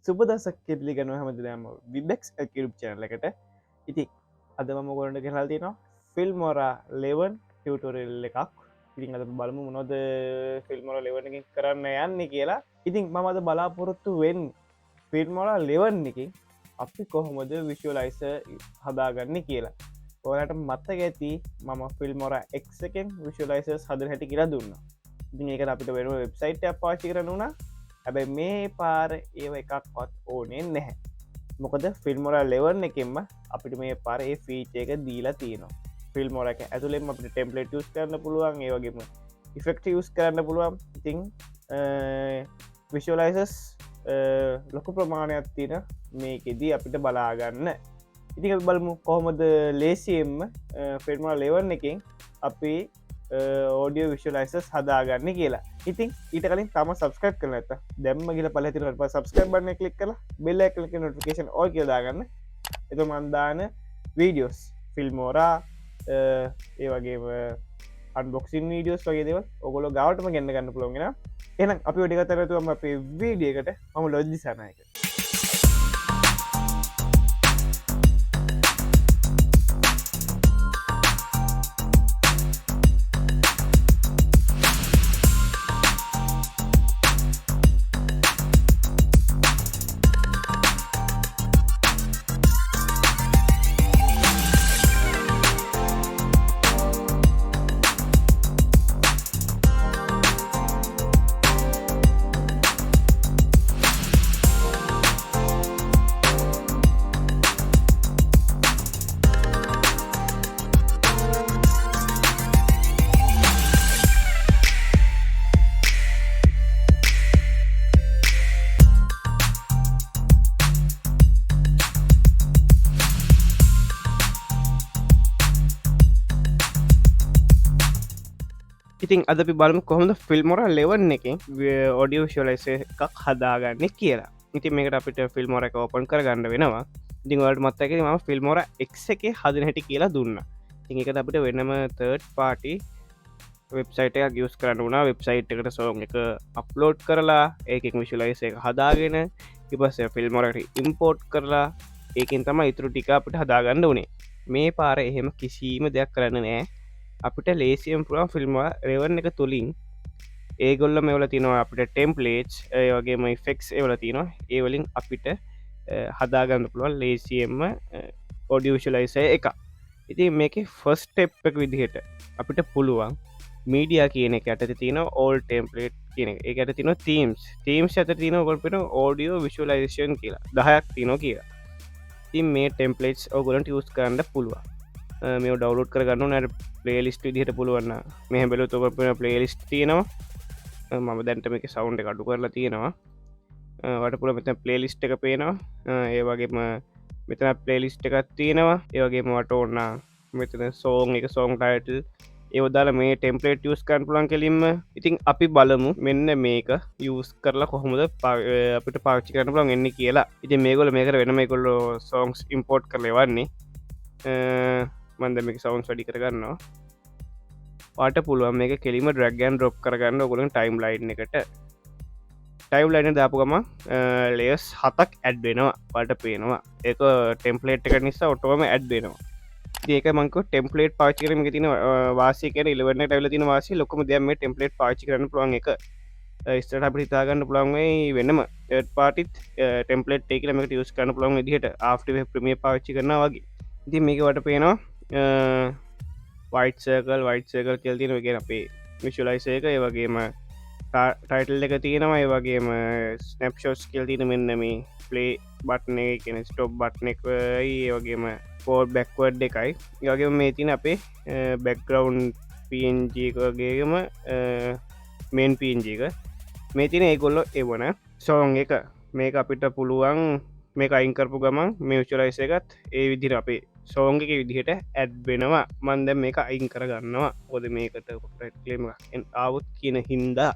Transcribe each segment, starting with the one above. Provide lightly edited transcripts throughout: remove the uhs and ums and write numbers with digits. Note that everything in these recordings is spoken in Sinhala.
සුබදසක් කෙටලි ගනව හැමතිනම විබෙක්ස් YouTube චැනල එකට ඉති අදම ගොලට ගෙනල් තිනවා ෆිල්මෝරා ලෙවන් ටියටෝරල් එකක් ඉතින් අද බලමු මොනොද ෆිල්මොර ලෙවනකින් කරන්න යන්න කියලා ඉතින් මමද බලාපොරොත්තු වෙන් ෆිල්මොලා ලෙවන් එකින් අපි කොහොමද විශුවලයිස හදාගන්න කියලා ඕලට මත්තක ඇති මම ෆිල්මොර එක්කෙන් විශුවලයිසස් හද හැටි කියලා දුන්න ඉතින් ඒක අපිට වෙන වෙබ්සයිට් පාචි කරනුණා හැබැයි මේ පාර ඒව එකක්වත් ඕනේ නැහැ මොකද ෆිල්මොරා ලෙවර්න එකෙන්ම අපිට මේ පාර ඒ ෆීච එක දීලා තියෙනවා ෆිල්මොර එක ඇතුළෙම අපිට ටෙම්පලේට් යස් කරන්න පුළුවන් ඒවගේම ඉෆෙක්ට යස් කරන්න පුළුවන් ඉතිං විශලයිසස් ලොකු ප්‍රමාණයක් තියෙන මේකෙදී අපිට බලාගන්න ඉතික බලමු කොහොමද ලේසියෙන්ම ෆිල්මොරා ලෙවර්න එකින් අපි ඕඩියෝ විශලයිසස් හදාගන්න කියලා ඉතින් ඊට කලින් තම සබස්ක්‍රයිබ් කරන ඇත දැම්ම ගල පලතිනට සබස්ක්‍රයිබ් බන්න කලික් කල බෙල්ල කලක නොටිකේෂන් ඕ කියදාගන්න එත මන්දාන වීඩියෝස් ෆිල්මෝරා ඒවගේම අන්බොක්සින් වීඩියෝස් වගේ දෙව ඔගොල ගවටම ගන්න ගන්න පුළොගෙන එනම් අපි වැඩිගතරතුවම අපේ වීඩියකට මම ලොජ්ජි සනයක ඉතින් අද අපි බලමු කොහොමද ෆිල්මොර ලෙවන් එකින් ඔඩියෝ විශුවලයිස එකක් හදාගන්න කියලා ඉතින් මේකට අපිට ෆිල්මොර එක ඕපන් කරගන්න වෙනවා ඉතිංවලට මත්තක ම ෆිල්මොර එක් එක හදන හැටි කියලා දුන්න ඉතින් එක අපිට වෙනම තර්ඩ් පාටි වෙබ්සයිට එක ගියස් කරන්න වුණා වෙබ්සයිට් එකට සෝන් එක අප්ලෝඩ් කරලා ඒකෙන් විශුලයිස එක හදාගෙන ඉපස ෆිල්මොරට ඉම්පෝට් කරලා ඒකින් තම ඉතුරු ටික අපිට හදාගන්න වනේ මේ පාර එහෙම කිසිීම දෙයක් කරන්න නෑ අපිට ලේසියම් පුරම් ෆිල්ම් රෙවර්න එක තුළින් ඒගොල්ල මෙවල තිනවා අපිට ටෙම්පලේට් වගේම ෆෙක්ස් එවල තිනවා ඒවලින් අපිට හදාගන්න පුළුවන් ලේසියෙන්ම ඔඩියෂලයිස එක ඉති මේක ෆස් ටෙප් එක විදිහට අපිට පුළුවන් මීඩිය කියන එක ඇත තින ඕල් ටෙම්පලේට් කියන එකට තින තීම්ස් ඇත තින ගොල්පෙන ඕඩියෝ විශලයිසන් කියලා 10ක් තිනෝ කියලා ති මේ ටෙම්පලේට් ඔගොලන්ට යස් කරන්න පුළුවන් මේ ඩවලෝඩ් කරගන්න නට පලේලිස්ට දිහට පුළුවන්න මෙහ බැලු තොපෙන පලේලිස්ට තියෙනවා මම දැන්ට මේක සවුන්් කඩු කරලා තියෙනවා වට පුළ මෙත පලේලිස්ට එක පේනවා ඒවගේම මෙතන පලේලිස්ට එකත් තියෙනවා ඒවගේම වට ඔන්න මෙතන සෝන් එක සෝන් ටයිටල් ඒවදාල මේ ටෙම්පලේට් යස් කන් පුලන් කෙලින්ම ඉතින් අපි බලමු මෙන්න මේක යස් කරලා කොහොමද අපිට පාච්චි කරන පුලන් එන්න කියලා ඉති මේගොල මේක වෙනම කොල්ලෝ සෝන්ස් ඉම්පෝට් කරලවන්නේ මන්ද මේක සවන්ස් වැඩි කරගන්නවා පාට පුළුවන් මේක කෙලිම ඩ්‍රග්ගන් ඩොප් කරගන්න ඔගුලන් ටයිම් ලයින් එකට ටයිම් ලයින දාපු ගම ලේස් 7ක් ඇඩ් වෙනවා පාට පේනවා ඒක ටෙම්පලේට් එක නිසා ඔටෝම ඇඩ් වෙනවා ඒක මංක ටෙම්පලේට් පාචි කරම තින වාසි කර ඉලවන්න ටයිල තින වාසි ලොකම දෙම ටෙම්පලේට් පාචි කරන පුළන් එක ස්ට අප හිතාගන්න පුළන්ගේ වෙනම පාටිත් ටෙම්පලේට් ඒකලමට යස් කරන පුළන් දිහට ආෆ්ට ප්‍රමිය පාච්චි කරන වගේ ඉති මේක වට පේනවා වයිට්සකල් වයිට්සකල් කෙල් තියෙන ගෙන අපේ විශලයිස එක ඒ වගේම ටයිටල් එක තියෙනවා ඒ වගේම ස්නප්ෂෝස් කෙල් තින මෙන්න මේ පලේ බට්න කෙන ස්ටොප් බට්න එක ඒ වගේම පෝඩ් බැක්වඩ් එකයි ඒවගේ මේ තින අපේ බැක්ග්‍රවන්් පජගේම මේන් පජක මේ තින ඒගොල්ලො එවන සෝන් එක මේක අපිට පුළුවන් මේ අයිංකරපු ගමන් මේ විචලයිස එකත් ඒ විදිර අපේ සෝංගක විදිහට ඇඩ් වෙනවා මන්ද මේක අයින් කරගන්නවා ඔොද මේකට කොටලම ආවුත් කියන හින්දා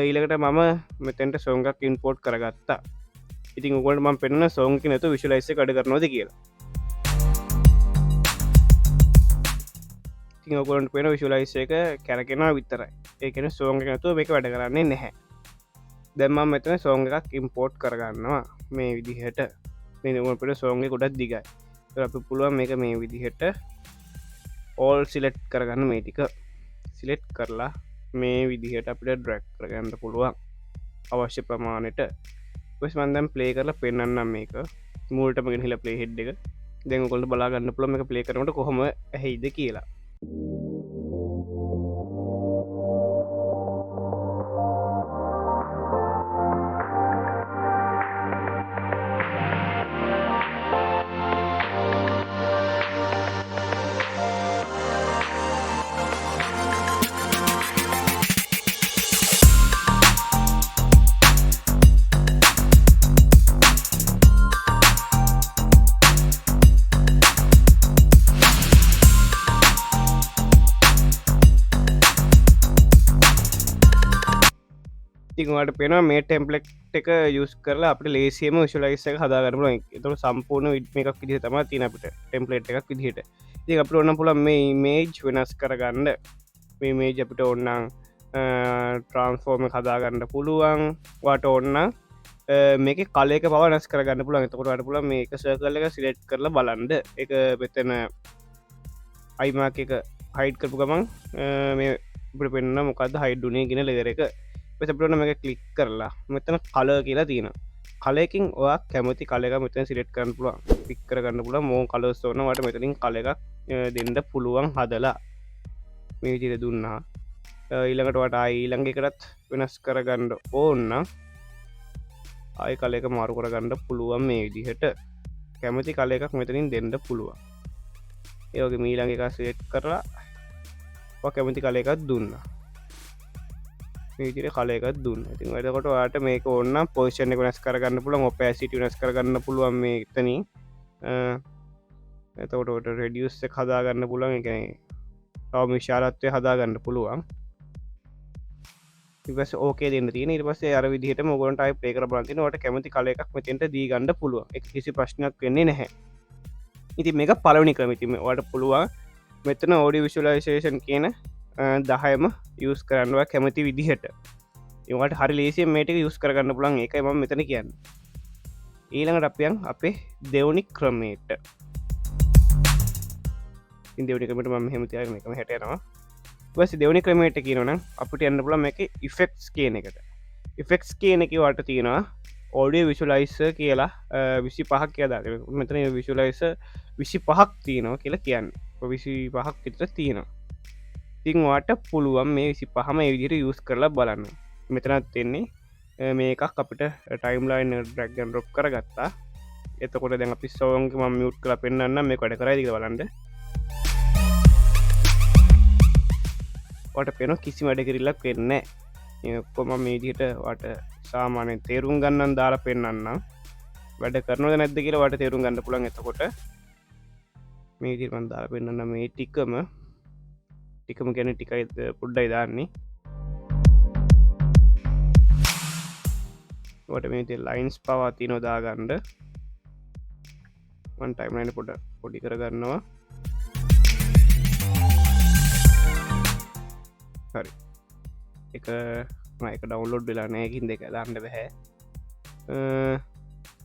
ඊලකට මම මෙතැන්ට සෝංගක් ඉන්පෝට් කරගත්තා ඉතින් උගොට ම පෙන්න්න සෝංක නතු විශලයිස කඩ කරනොද කියලා ඉතින් ඔගොලන්ට පෙන විශලයිස එක කැරකෙනවා විතරයි ඒකෙන සෝංග නතුව මේක වැඩ කරන්නේ නැහැ දැම්ම මෙතන සෝංග එකක් ඉම්පෝර්ට් කරගන්නවා මේ විදිහට නිමට සෝන්ගේ කොටත් දිගයි අපි පුළුවන් මේක මේ විදිහට ඕල් සිලෙට් කරගන්න මේ ටික සිලෙට් කරලා මේ විදිහට අපිට ඩ්‍රැක් කරගන්න පුළුවන් අවශ්‍ය ප්‍රමාණයට පස් මන්දම් ප්ලේ කරලා පෙන්න්නම් මේක මූල්ටමගෙන හිලා ප්ලේ හෙඩ් එක දැකොල්ට බලාගන්න පුළම එක ප්ලේ කරනට කොහොම ඇහිද කියලා ට පෙන මේ ටෙම්පලෙක්් එක යුස් කරලා අපට ලේසියම විශලයිස හදාගරන තුර සම්පූර්ණ විඩ් එකක් විදිහ තම තින අපට ටෙම්පලේට් එකක් විදිහට ති අපට ඔන්න පුළ මේ මේජ් වෙනස් කරගන්න මේ මේජ් අපිට ඔන්නන් ට්‍රන්ස්ෆෝර්ම හදාගන්න පුළුවන් වාට ඔන්න මේක කලෙක පවනස් කරගන්න පුළන් එතකොට පුල මේක සර්කල්ල එක සිලෙට් කරලා බලන්ඩ එක පෙතන අයිමාක එක හයිට් කරපු ගමන් මේ පෙන්න්න මොකද හයිඩ්ඩුනේ ගෙන ලෙදර එක පසපටන එක කලික් කරලා මෙතන කල කියලා තියෙන කලයකින් ඔයා කැමති කලක මෙතන සිලෙට් කරන්න පුළුවන් පික් කරගන්න පුළ මෝ කලස්සෝනවට මෙතලින් කල එකක් දෙන්න පුළුවන් හදලා මේ විදිහට දුන්නා ඊළඟට වට ඊළඟ එකටත් වෙනස් කරගන්න ඕන්න ආය කලයක මාරු කරගන්න පුළුවන් මේ විදිහට කැමති කල එකක් මෙතනින් දෙන්න පුළුවන් ඒවගේ මීළඟ එක සිලෙට් කරලා කැමති කල එකත් දුන්නා මේතිර කලයකත් දුන්න ඉතින් වැඩකොට වාට මේක ඔන්න පෝෂණ එක වෙනස් කරගන්න පුළුවන් ඔපෑසිට වෙනස් කරගන්න පුළුවන් මේ එතන එතකොට රෙඩියස් එක හදාගන්න පුළුවන් එක තව විශාලත්වය හදාගන්න පුළුවන් ඉවස් ඕකේ දෙන්න තියෙන ඉට පස්සේ අර විදිහට මොගොන්ට අයි පේ කර බලතින වට කැමති කල එකක් මෙතෙන්ට දී ගන්න පුළුවන් එක කිසි ප්‍රශ්නයක් වෙන්නේ නැහැ ඉති මේක පලවනි ක්‍රමිතිම වට පුළුවන් මෙතන ඕඩි විශලයිසේෂන් කියන 10ම යස් කරන්නවා කැමති විදිහට ඒවට හරි ලේසිය මේට යුස් කරගන්න පුළන් එකයි ම මෙතන කියන්න ඊළඟට අපයන් අපේ දෙවනි ක්‍රමේට ඉදවනිකමට ම හෙමතිය එකම හැටනවා වස දෙවනි ක්‍රමේට කියනන අපට යන්න පුළ මේක ඉෆෙක්ස් කියන එකට ඉෆෙක්ස් කියන එක වට තියෙනවා ඕඩිය විශලයිස කියලා 25ක් කියදා මෙතන විශලයිස 25ක් තියෙනවා කියලා කියන්න 25ක් විතර තියෙනවා වාට පුළුවන් මේ 25ම විදිට යස් කරලා බලන්න මෙතනත් තියෙන්නේ මේ එකක් අපිට ටයිම්ලයින් ඩ්‍රක්ගන් රොප් කර ගත්තා එතකොට දැන් අපි සෝන්ගේ ම මියුට් කලා පෙන්න්න මේ කොට කරයිදික බලන්ද වට පෙන කිසි වැඩ කිරල්ලක් වෙන්න කොම මේ දිට වට සාමානයෙන් තේරුම් ගන්නන් දාලා පෙන්න්න වැඩ කරනද නැද්ද කියලා වට තේරුම් ගන්න පුළන් එතකොට මේ දිරමන් දාලා පෙන්න්න මේ ටික්කම ටිකම ගැන ටිකයි පුඩ්ඩයි දාන්නේ වට මේ ලයින්ස් පවාති නොදාගණ්ඩ වන් ටයිම්ලයින පොඩ පොඩි කරගන්නවා හරි එක ඩවන්ලෝඩ් වෙලා නෑකින් දෙක දාන්න බැහැ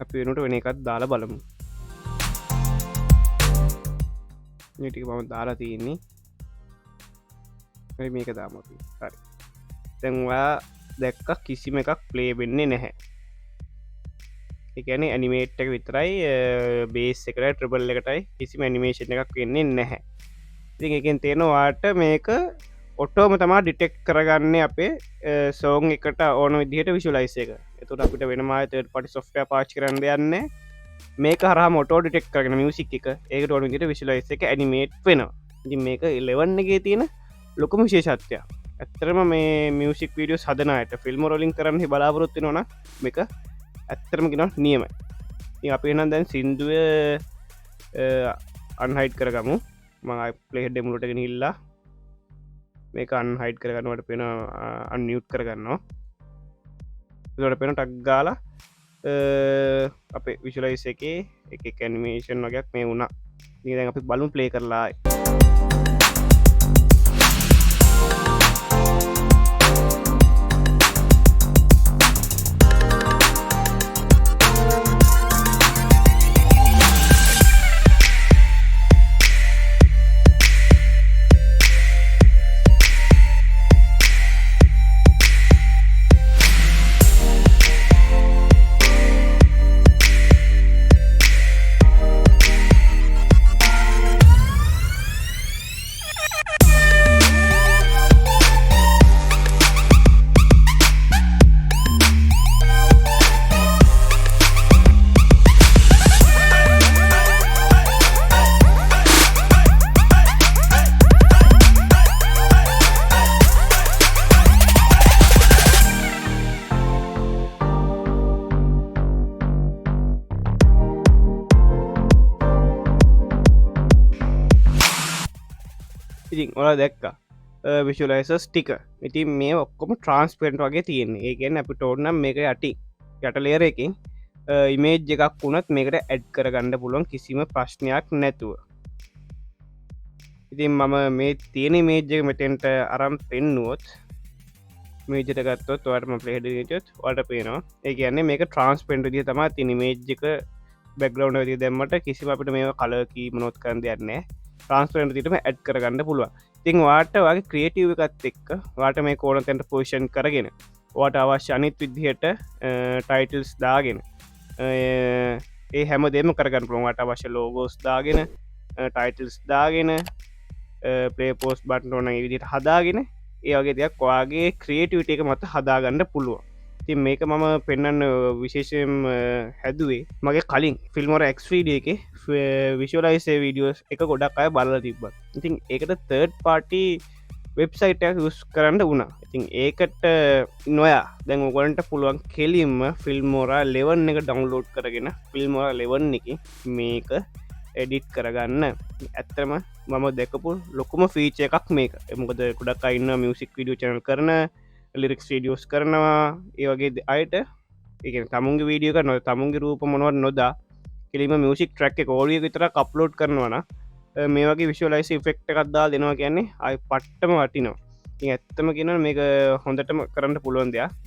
අපි වෙනට වෙන එකත් දාලා බලමු ටික මම දාලා තියෙන්නේ මේක දාමපි හරි තැන්වා දැක්ක කිසිම එකක් ප්ලේ වෙන්නේ නැහැ එකන ඇනිමේට් එක විතරයි බේස් එකට ට්‍රබල් එකටයි කිසිම ඇනිමේෂන් එකක් වෙන්නේ නැහැ ඉතින් එකෙන් තියෙනවාට මේක ඔටෝම තමා ඩිටෙක්් කරගන්න අපේ සෝන් එකට ඕන විදිහට විශලයිස එක එතුට අපිට වෙනමා පටි සොෆ්ටය පාච් කරන්න යන්න මේක හර මොටෝ ඩිටෙක් කරන මියසික් එක ඒකට ඕන විදිට විශලයිස එක ඇනිමේට් වෙනවා ඉති මේක එලවන්නගේ තියෙන ලොකම විශේෂත්වය ඇත්තරම මේ මියසික් වීඩියෝ සදනයට ෆිල්ම් රෝලින් කරන්න බලාපොරොත්ති නොන මේක ඇත්තරම ගෙන නියමයි අපි එනම් දැන් සින්දුව අන්හයිට් කරගමු මයි පලේහ් ඩෙමුලටගෙන ඉල්ලා මේක අන්හයිට් කරගන්නවට පෙන අන්නියුට් කරගන්නවා ට පෙන ටක්ගාල අපේ විශලයිස එක එක කැනිමේෂන් වගේක් මේ වුණා නිදැන් අපි බලුම් ප්ලේ කරලායි ඉතින් ඔලා දැක්ක විශලයිසස් ටික ඉතින් මේ ඔක්කොම ට්‍රන්ස්පෙන්ට් වගේ තියෙන ඒ ගැන අපි ටෝර්නම් මේක යටි යට ලේර එකින් ඉමේජ් එකක් වුණත් මේකට ඇඩ් කරගන්න පුළුවන් කිසිම ප්‍රශ්නයක් නැතුව ඉතින් මම මේ තියෙන මේජ්ජක මෙතෙන්ට අරම් පෙන්නුවොත් මේජට ගත්තොත් වටම පලේඩචත් වට පේනවා ඒ කියන්නේ මේක ට්‍රන්ස්පෙන්ට් දිය තම තින මේජ්ජක බැග්‍රවන්් ති දැම්මට කිසි අපට මේ කලකී මනොත් කරන්න දෙයන්නේ ට්‍රන්ස්පෙන්ට් තිටම ඇඩ් කරගන්න පුළුවන් තිං වාට වගේ ක්‍රියටව එකත් එක්ක වාට මේ කෝනතැන්ට පෝෂන් කරගෙන වාට අවශ්‍ය අනිත් විදිහට ටයිටල්ස් දාගෙන ඒ හැම දෙම කරගන්න පුළොන්ට අවශ්‍ය ලෝගෝස් දාගෙන ටයිටල්ස් දාගෙන පලේ පෝස් බට් ඕන විදිට හදාගෙන ඒවගේ දෙයක් වාගේ ක්‍රියටවිට එක මත හදාගන්න පුළුවන් තින් මේක මම පෙන්න්න විශේෂයෙන් හැදුවේ මගේ කලින් ෆිල්මොර එක්ස්්‍රීඩිය එක විශලයිසේ වීඩියෝස් එක ගොඩක් අය බලල තිබ ඉතින් ඒකට තර්ඩ් පාටි වෙබ්සයිටයක් යුස් කරන්න වුණා ඉතින් ඒකට නොයා දැන් ඔගලන්ට පුළුවන් කෙලින්ම ෆිල්මෝරා ලෙවන් එක ඩවන්ලෝඩ් කරගෙන ෆිල්මෝරා ලෙවන් එක මේක එඩිට් කරගන්න ඇත්තරම මම දෙකපු ලොකුම ෆීච එකක් මේක එමකද කුඩක් අන්න මියසික් විඩියෝ චනල් කරන ලිරික්ස් ඩියෝස් කරනවා ඒ වගේ අයට ඒ තමුන්ගේ වීඩියක නො තමුන්ගේ රූප මොනවත් නොදා කෙලිම මියසික් ට්‍රක් එක ඕලිය විතර කප්ලෝඩ් කරනවන මේ වගේ විශලයිස ෆෙක්ට එකක්දා දෙනවා කියන්නේ අයි පට්ටම වටිනවා ඇත්තම කියන මේක හොඳටම කරන්න පුළුවන් දෙයක්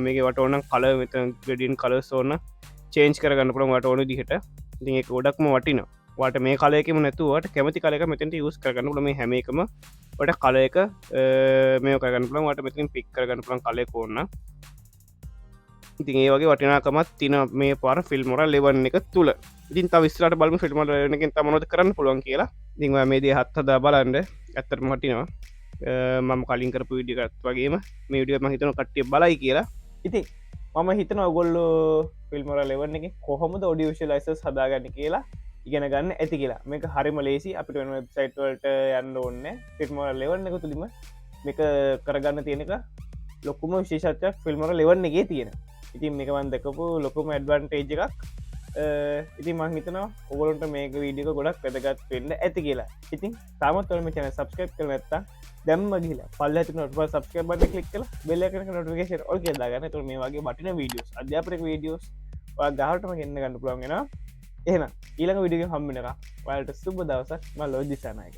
මේක වට ඕන කල මෙත ගඩියන් කල සෝන්න චේන්ජ් කරගන්න පුළන් වට ඕන දිහට ඉ ගොඩක්ම වටිනවා වට මේ කලයකම නැතුවට කැමති කලක මෙතට යස් කරගන්න පුල මේ හැමකම වට කලයක මේ කරගන්න පුළන් වට මෙතින් පික් කරගන්න පුළන් කලෙ ඕන්න ඉතින් ඒ වගේ වටිනාකමත් තින මේ පාර ෆිල්මොර ලෙවන්න එක තුළ ඉතින් විස්රට බලම ෆිල්ම එක තමනොද කරන්න පුළුවන් කියලා දිංව මේදේ හත්හදා බලන්ඩ ඇත්තර මටිනවා මම කලින් කරපු විඩියගත් වගේම මේ විඩිය මහිතන කට්ටිය බලයි කියලා ඉතින් මම හිතන ඔගොල්ලු ෆිල්මොර ලෙවන්න එක කොහොමද ඔඩියෂ ලයිසස් හදාගන්න කියලා ඉගෙන ගන්න ඇති කියලා මේක හරිම ලේසි අපිට වෙන වෙබ්සයිට් වලට යන්න ඕන්න ෆිල්මොර ලෙවන්න එක තුළිම මේක කරගන්න තියෙනක ලොකුම විශේෂත්වයක් ෆිල්මොර ලෙවන්න එකේ තියෙන ඉතින් මේකමන් දකපු ලොකුම ඇඩ්වන්ටේජ් එකක් ඉතින් මංහිතන ඔගොලන්ට මේක වීඩියක ගොඩක් වැදගත් වෙන්න ඇති කියලා ඉතින් තමත් ඔලම චන සබස්ක්‍රප් කර නැත්තා දැම්ම ගිල පල්ල නොට සබස්ක්‍රප් බට කලික් කල බෙල්ලක නොටිකේෂන් ඔල් දාගන්න තුර මේ වගේ බටින වීඩියෝස් අධ්‍යාපනක වීඩියෝස් ගහටම ගන්න ගන්න පුළන්ගෙන එහෙන ඊළඟ විඩිය හම්බෙනක වලට සුබ දවසක් ම ලෝජිසානයක